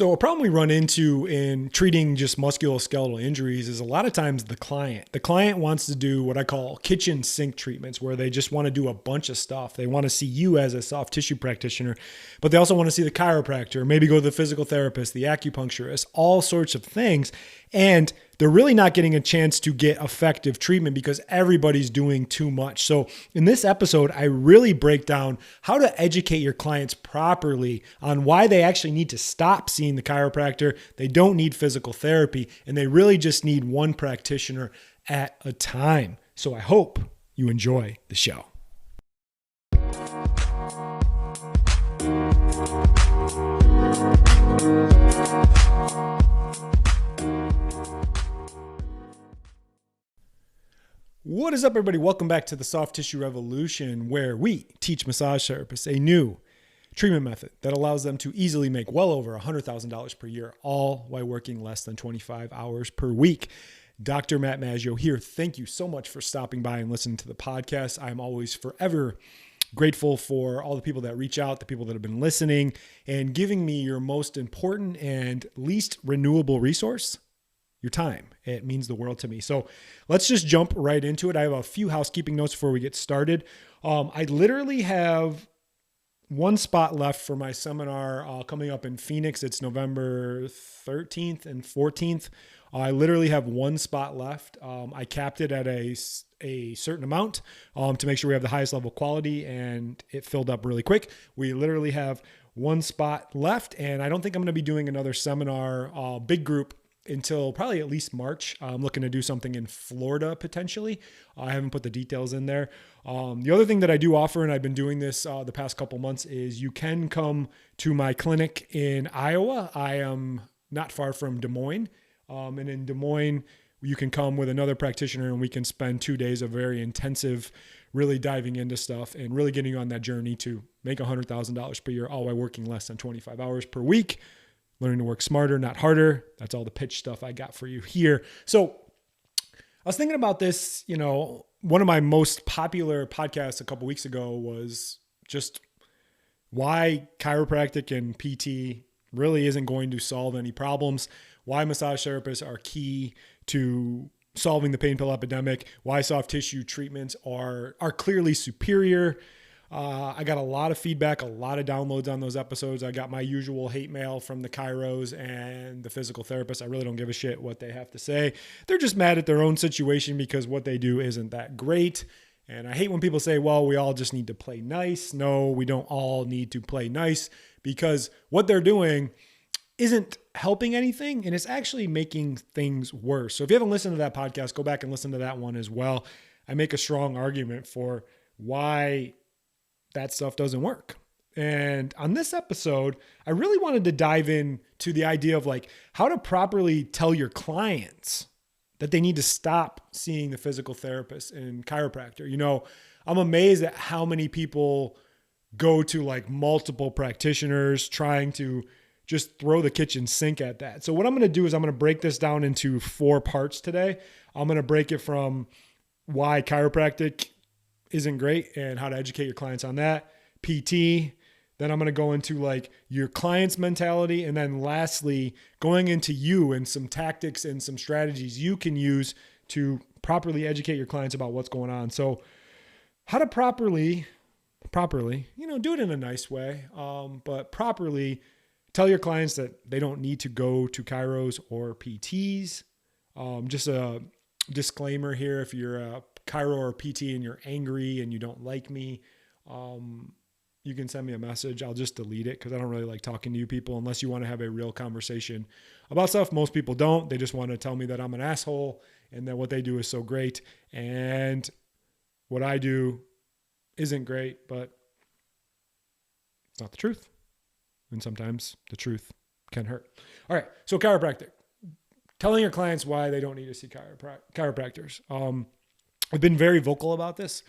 So a problem we run into in treating just musculoskeletal injuries is a lot of times the client wants to do what I call kitchen sink treatments, where they just want to do a bunch of stuff. They want to see you as a soft tissue practitioner, but they also want to see the chiropractor, maybe go to the physical therapist, the acupuncturist, all sorts of things. And they're really not getting a chance to get effective treatment because everybody's doing too much. So in this episode, I really break down how to educate your clients properly on why they actually need to stop seeing the chiropractor. They don't need physical therapy, and they really just need one practitioner at a time. So I hope you enjoy the show. What is up, everybody? Welcome back to the Soft Tissue Revolution, where we teach massage therapists a new treatment method that allows them to easily make well over $100,000 per year, all while working less than 25 hours per week. Dr. Matt Maggio here. Thank you so much for stopping by and listening to the podcast. I'm always forever grateful for all the people that reach out, the people that have been listening, and giving me your most important and least renewable resource, your time. It means the world to me. So let's just jump right into it. I have a few housekeeping notes before we get started. I literally have one spot left for my seminar coming up in Phoenix. It's November 13th and 14th. I literally have one spot left. I capped it at a certain amount to make sure we have the highest level quality, and it filled up really quick. We literally have one spot left, and I don't think I'm going to be doing another seminar, big group, until probably at least March. I'm looking to do something in Florida potentially. I haven't put the details in there. The other thing that I do offer, and I've been doing this the past couple months, is you can come to my clinic in Iowa. I am not far from Des Moines. And in Des Moines, you can come with another practitioner and we can spend 2 days of very intensive, really diving into stuff and really getting you on that journey to make $100,000 per year, all while working less than 25 hours per week. Learning to work smarter, not harder. That's all the pitch stuff I got for you here. So I was thinking about this, one of my most popular podcasts a couple weeks ago was just why chiropractic and PT really isn't going to solve any problems, why massage therapists are key to solving the pain pill epidemic, why soft tissue treatments are clearly superior. I got a lot of feedback, a lot of downloads on those episodes. I got my usual hate mail from the chiros and the physical therapists. I really don't give a shit what they have to say. They're just mad at their own situation because what they do isn't that great. And I hate when people say, well, we all just need to play nice. No, we don't all need to play nice, because what they're doing isn't helping anything, and it's actually making things worse. So if you haven't listened to that podcast, go back and listen to that one as well. I make a strong argument for why that stuff doesn't work. And on this episode, I really wanted to dive in to the idea of how to properly tell your clients that they need to stop seeing the physical therapist and chiropractor. I'm amazed at how many people go to multiple practitioners trying to just throw the kitchen sink at that. So what I'm going to do is I'm going to break this down into 4 parts today. I'm going to break it from why chiropractic isn't great and how to educate your clients on that, PT. Then I'm going to go into your client's mentality. And then lastly, going into you and some tactics and some strategies you can use to properly educate your clients about what's going on. So how to properly, do it in a nice way, but properly tell your clients that they don't need to go to chiros or PTs. Just a disclaimer here, if you're a chiro or PT and you're angry and you don't like me, you can send me a message. I'll just delete it because I don't really like talking to you people unless you want to have a real conversation about stuff. Most people don't. They just want to tell me that I'm an asshole and that what they do is so great. And what I do isn't great, but it's not the truth. And sometimes the truth can hurt. All right. So chiropractic, telling your clients why they don't need to see chiropractors. I've been very vocal about this.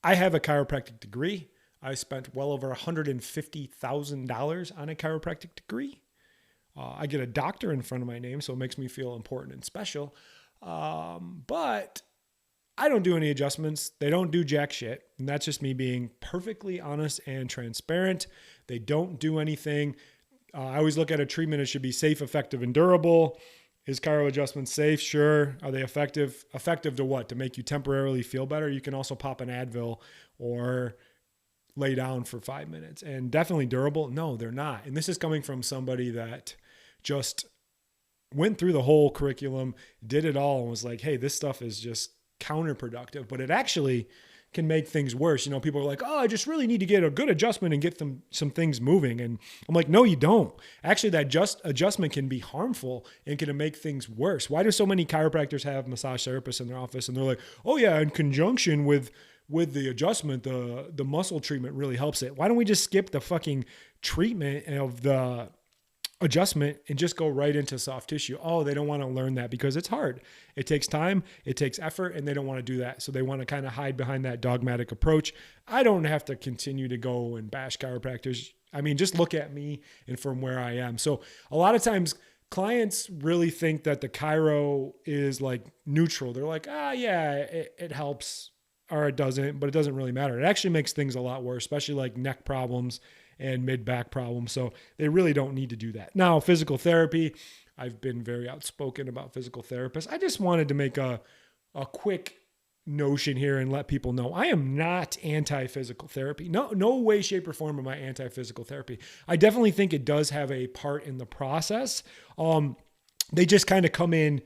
I have a chiropractic degree. I spent well over $150,000 on a chiropractic degree. I get a doctor in front of my name, so it makes me feel important and special. But I don't do any adjustments. They don't do jack shit. And that's just me being perfectly honest and transparent. They don't do anything. I always look at a treatment. It should be safe, effective, and durable. Is chiro adjustment safe? Sure. Are they effective? Effective to what? To make you temporarily feel better? You can also pop an Advil or lay down for 5 minutes. And definitely durable? No, they're not. And this is coming from somebody that just went through the whole curriculum, did it all, and was like, hey, this stuff is just counterproductive. But it actually can make things worse. You know, people are like, oh, I just really need to get a good adjustment and get some things moving. And I'm like, no, you don't. Actually, that adjustment can be harmful and can make things worse. Why do so many chiropractors have massage therapists in their office? And they're like, oh yeah, in conjunction with the adjustment, the muscle treatment really helps it. Why don't we just skip the fucking treatment of the adjustment and just go right into soft tissue? Oh, they don't want to learn that because it's hard. It takes time, it takes effort, and they don't want to do that. So they want to kind of hide behind that dogmatic approach. I don't have to continue to go and bash chiropractors. I mean, just look at me and from where I am. So a lot of times clients really think that the chiro is like neutral. They're like, yeah, it helps or it doesn't, but it doesn't really matter. It actually makes things a lot worse, especially like neck problems and mid-back problems. So they really don't need to do that. Now, physical therapy, I've been very outspoken about physical therapists. I just wanted to make a quick notion here and let people know I am not anti-physical therapy. No way, shape, or form am I anti-physical therapy. I definitely think it does have a part in the process. They just kind of come in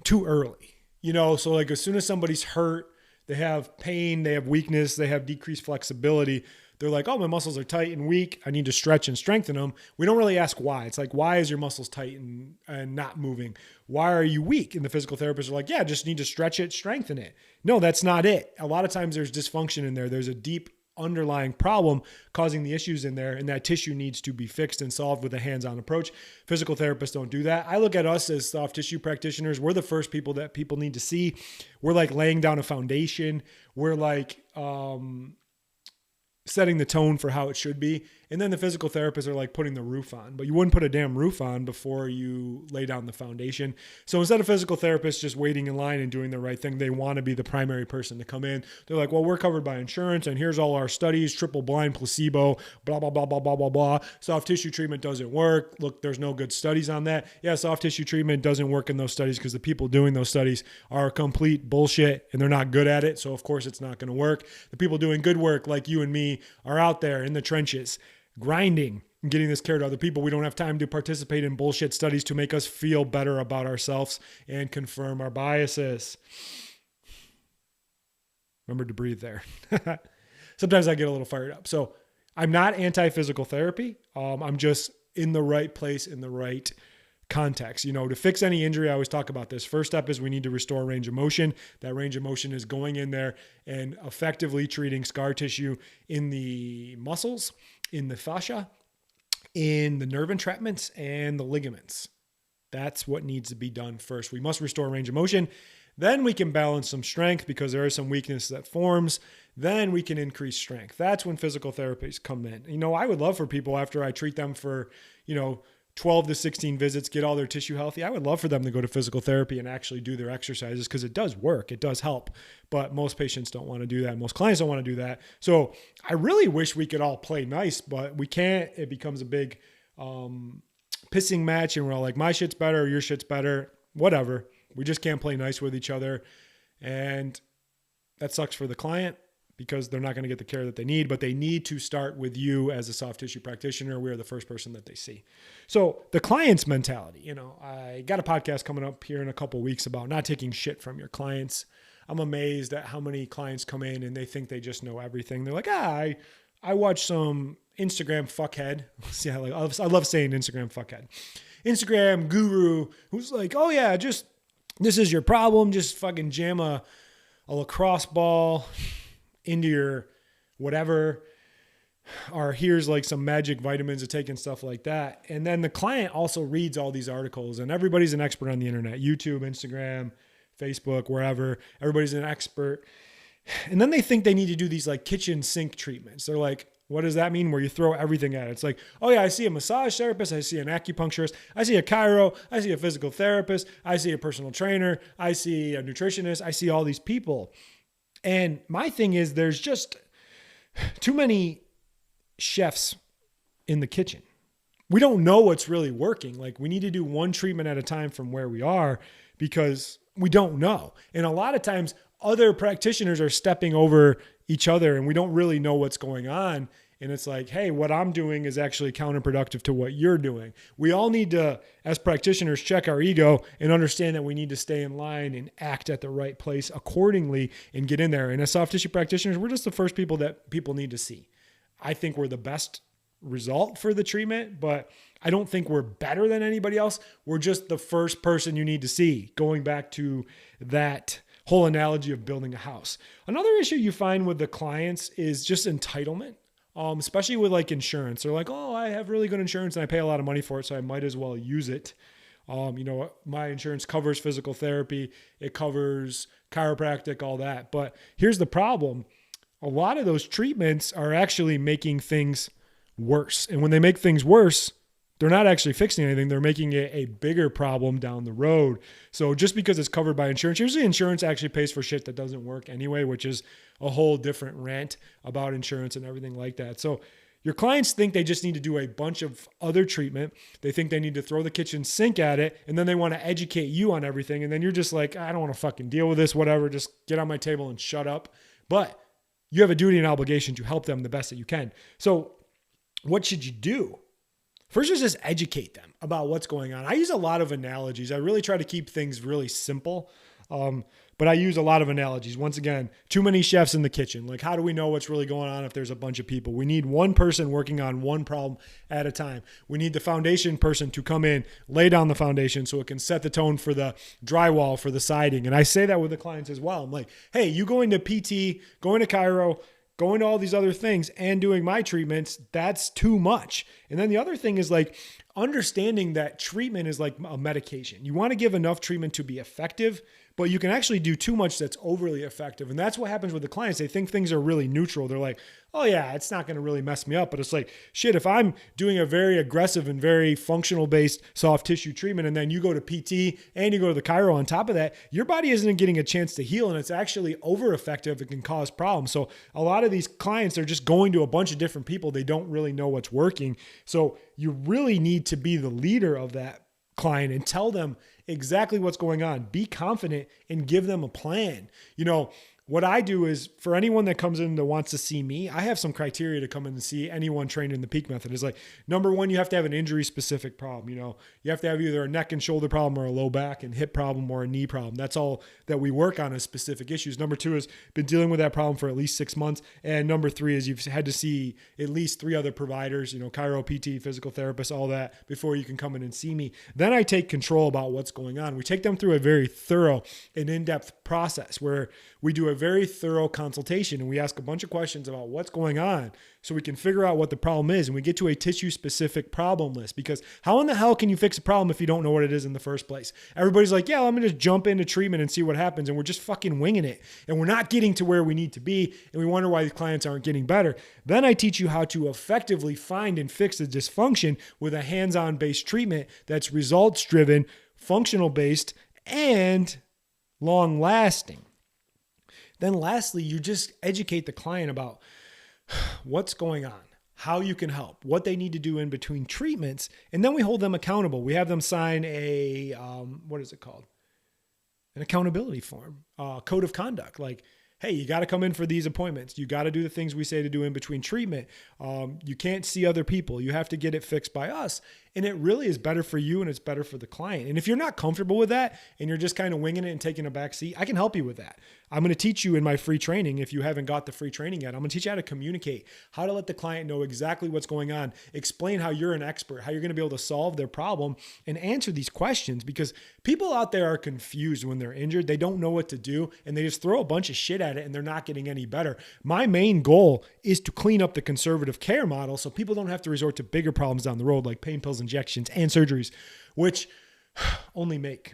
too early, you know? So like as soon as somebody's hurt, they have pain, they have weakness, they have decreased flexibility, they're like, oh, my muscles are tight and weak. I need to stretch and strengthen them. We don't really ask why. It's like, why is your muscles tight and not moving? Why are you weak? And the physical therapists are like, yeah, just need to stretch it, strengthen it. No, that's not it. A lot of times there's dysfunction in there. There's a deep underlying problem causing the issues in there, and that tissue needs to be fixed and solved with a hands-on approach. Physical therapists don't do that. I look at us as soft tissue practitioners. We're the first people that people need to see. We're like laying down a foundation. We're like, setting the tone for how it should be. And then the physical therapists are like putting the roof on, but you wouldn't put a damn roof on before you lay down the foundation. So instead of physical therapists just waiting in line and doing the right thing, they want to be the primary person to come in. They're like, well, we're covered by insurance and here's all our studies, triple blind placebo, blah, blah, blah, blah, blah, blah, blah. Soft tissue treatment doesn't work. Look, there's no good studies on that. Yeah, soft tissue treatment doesn't work in those studies because the people doing those studies are complete bullshit and they're not good at it. So of course it's not going to work. The people doing good work like you and me are out there in the trenches, grinding and getting this care to other people. We don't have time to participate in bullshit studies to make us feel better about ourselves and confirm our biases. Remember to breathe there. Sometimes I get a little fired up. So I'm not anti-physical therapy. I'm just in the right place, in the right context. You know, to fix any injury, I always talk about this. First step is we need to restore range of motion. That range of motion is going in there and effectively treating scar tissue in the muscles, in the fascia, in the nerve entrapments, and the ligaments. That's what needs to be done first. We must restore range of motion. Then we can balance some strength because there is some weakness that forms. Then we can increase strength. That's when physical therapies come in. You know, I would love for people after I treat them for, 12 to 16 visits, get all their tissue healthy. I would love for them to go to physical therapy and actually do their exercises because it does work. It does help. But most patients don't want to do that. Most clients don't want to do that. So I really wish we could all play nice, but we can't. It becomes a big pissing match and we're all like, my shit's better, your shit's better, whatever. We just can't play nice with each other. And that sucks for the client because they're not going to get the care that they need, but they need to start with you as a soft tissue practitioner. We're the first person that they see. So the client's mentality, I got a podcast coming up here in a couple of weeks about not taking shit from your clients. I'm amazed at how many clients come in and they think they just know everything. They're like, I watched some Instagram fuckhead. See, I love saying Instagram fuckhead. Instagram guru who's like, oh yeah, just, this is your problem. Just fucking jam a lacrosse ball into your whatever, or here's like some magic vitamins to take and stuff like that. And then the client also reads all these articles and everybody's an expert on the internet, YouTube, Instagram, Facebook, wherever. Everybody's an expert. And then they think they need to do these like kitchen sink treatments. They're like, what does that mean? Where you throw everything at it. It's like, oh yeah, I see a massage therapist. I see an acupuncturist. I see a chiro. I see a physical therapist. I see a personal trainer. I see a nutritionist. I see all these people. And my thing is there's just too many chefs in the kitchen. we don't know what's really working. Like we need to do one treatment at a time from where we are because we don't know. And a lot of times other practitioners are stepping over each other and we don't really know what's going on. And it's like, hey, what I'm doing is actually counterproductive to what you're doing. We all need to, as practitioners, check our ego and understand that we need to stay in line and act at the right place accordingly and get in there. And as soft tissue practitioners, we're just the first people that people need to see. I think we're the best result for the treatment, but I don't think we're better than anybody else. We're just the first person you need to see, going back to that whole analogy of building a house. Another issue you find with the clients is just entitlement. Especially with like insurance. They're like, oh, I have really good insurance and I pay a lot of money for it, so I might as well use it. My insurance covers physical therapy. It covers chiropractic, all that. But here's the problem. A lot of those treatments are actually making things worse. And when they make things worse, they're not actually fixing anything. They're making it a bigger problem down the road. So just because it's covered by insurance, usually insurance actually pays for shit that doesn't work anyway, which is a whole different rant about insurance and everything like that. So your clients think they just need to do a bunch of other treatment. They think they need to throw the kitchen sink at it, and then they want to educate you on everything. And then you're just like, I don't want to fucking deal with this, whatever. Just get on my table and shut up. But you have a duty and obligation to help them the best that you can. So what should you do? First is just educate them about what's going on. I use a lot of analogies. I really try to keep things really simple. But I use a lot of analogies. Once again, too many chefs in the kitchen. Like, how do we know what's really going on if there's a bunch of people? We need one person working on one problem at a time. We need the foundation person to come in, lay down the foundation so it can set the tone for the drywall, for the siding. And I say that with the clients as well. I'm like, hey, you going to PT, going to chiro, going to all these other things and doing my treatments, that's too much. And then the other thing is like understanding that treatment is like a medication. You want to give enough treatment to be effective, but you can actually do too much that's overly effective. And that's what happens with the clients. They think things are really neutral. They're like, oh yeah, it's not going to really mess me up. But it's like, shit, if I'm doing a very aggressive and very functional based soft tissue treatment, and then you go to PT and you go to the chiro on top of that, your body isn't getting a chance to heal. And it's actually over effective. It can cause problems. So a lot of these clients are just going to a bunch of different people. They don't really know what's working. So you really need to be the leader of that client and tell them exactly what's going on. Be confident and give them a plan. You know, what I do is for anyone that comes in that wants to see me, I have some criteria to come in and see anyone trained in the peak method. It's like, number one, you have to have an injury specific problem. You know, you have to have either a neck and shoulder problem or a low back and hip problem or a knee problem. That's all that we work on as specific issues. Number two is been dealing with that problem for at least 6 months. And number three is you've had to see at least 3 other providers, you know, chiro, PT, physical therapist, all that before you can come in and see me. Then I take control about what's going on. We take them through a very thorough and in-depth process where we do a very thorough consultation and we ask a bunch of questions about what's going on so we can figure out what the problem is. And we get to a tissue specific problem list, because how in the hell can you fix a problem if you don't know what it is in the first place? Everybody's like, yeah, let me just jump into treatment and see what happens. And we're just fucking winging it. And we're not getting to where we need to be. And we wonder why the clients aren't getting better. Then I teach you how to effectively find and fix the dysfunction with a hands-on based treatment that's results driven, functional based, and long lasting. Then lastly, you just educate the client about what's going on, how you can help, what they need to do in between treatments. And then we hold them accountable. We have them sign a, what is it called? An accountability form, code of conduct. Like, hey, you got to come in for these appointments. You got to do the things we say to do in between treatment. You can't see other people. You have to get it fixed by us. And it really is better for you and it's better for the client. And if you're not comfortable with that and you're just kind of winging it and taking a back seat, I can help you with that. I'm going to teach you in my free training. If you haven't got the free training yet, I'm going to teach you how to communicate, how to let the client know exactly what's going on, explain how you're an expert, how you're going to be able to solve their problem and answer these questions, because people out there are confused when they're injured. They don't know what to do and they just throw a bunch of shit at it and they're not getting any better. My main goal is to clean up the conservative care model so people don't have to resort to bigger problems down the road like pain pills, injections, and surgeries, which only make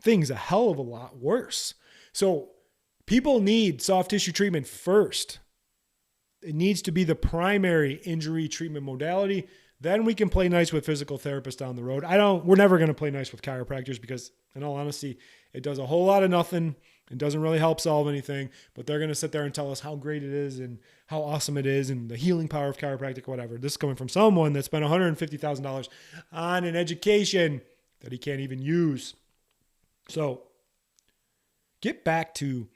things a hell of a lot worse. So people need soft tissue treatment first. It needs to be the primary injury treatment modality. Then we can play nice with physical therapists down the road. We're never going to play nice with chiropractors because in all honesty, it does a whole lot of nothing It doesn't really help solve anything, but they're going to sit there and tell us how great it is and how awesome it is and the healing power of chiropractic, whatever. This is coming from someone that spent $150,000 on an education that he can't even use. So get back to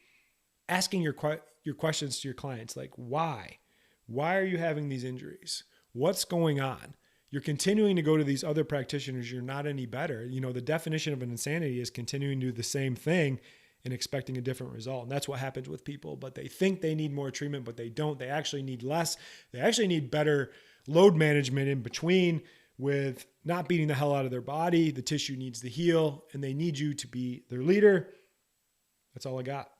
asking your questions to your clients, like why? Why are you having these injuries? What's going on? You're continuing to go to these other practitioners. You're not any better. You know, the definition of an insanity is continuing to do the same thing and expecting a different result. And that's what happens with people, but they think they need more treatment, but they don't. They actually need less. They actually need better load management in between with not beating the hell out of their body. The tissue needs to heal and they need you to be their leader. That's all I got.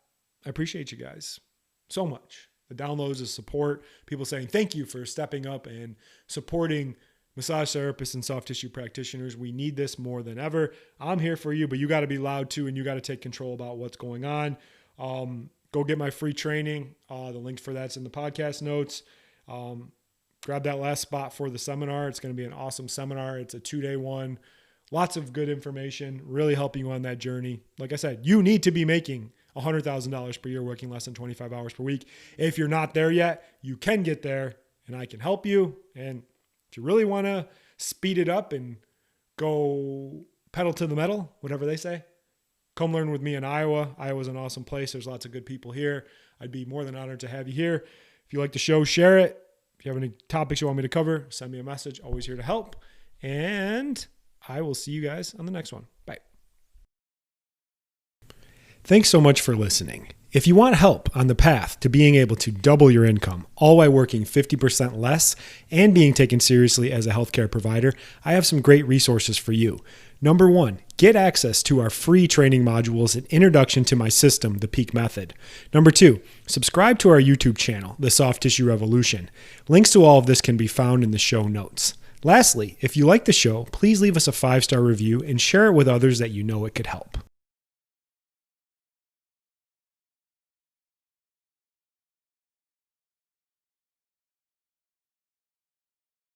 I appreciate you guys so much. The downloads, the support, people saying thank you for stepping up and supporting massage therapists and soft tissue practitioners. We need this more than ever. I'm here for you, but you got to be loud too, and you got to take control about what's going on. Go get my free training. The link for that's in the podcast notes. Grab that last spot for the seminar. It's going to be an awesome seminar. It's a 2-day one. Lots of good information, really helping you on that journey. Like I said, you need to be making $100,000 per year working less than 25 hours per week. If you're not there yet, you can get there, and I can help you. And if you really want to speed it up and go pedal to the metal, whatever they say, come learn with me in Iowa. Iowa's an awesome place. There's lots of good people here. I'd be more than honored to have you here. If you like the show, share it. If you have any topics you want me to cover, send me a message. Always here to help. And I will see you guys on the next one. Bye. Thanks so much for listening. If you want help on the path to being able to double your income, all while working 50% less and being taken seriously as a healthcare provider, I have some great resources for you. Number 1, get access to our free training modules and introduction to my system, the Peak Method. Number 2, subscribe to our YouTube channel, The Soft Tissue Revolution. Links to all of this can be found in the show notes. Lastly, if you like the show, please leave us a 5-star review and share it with others that you know it could help.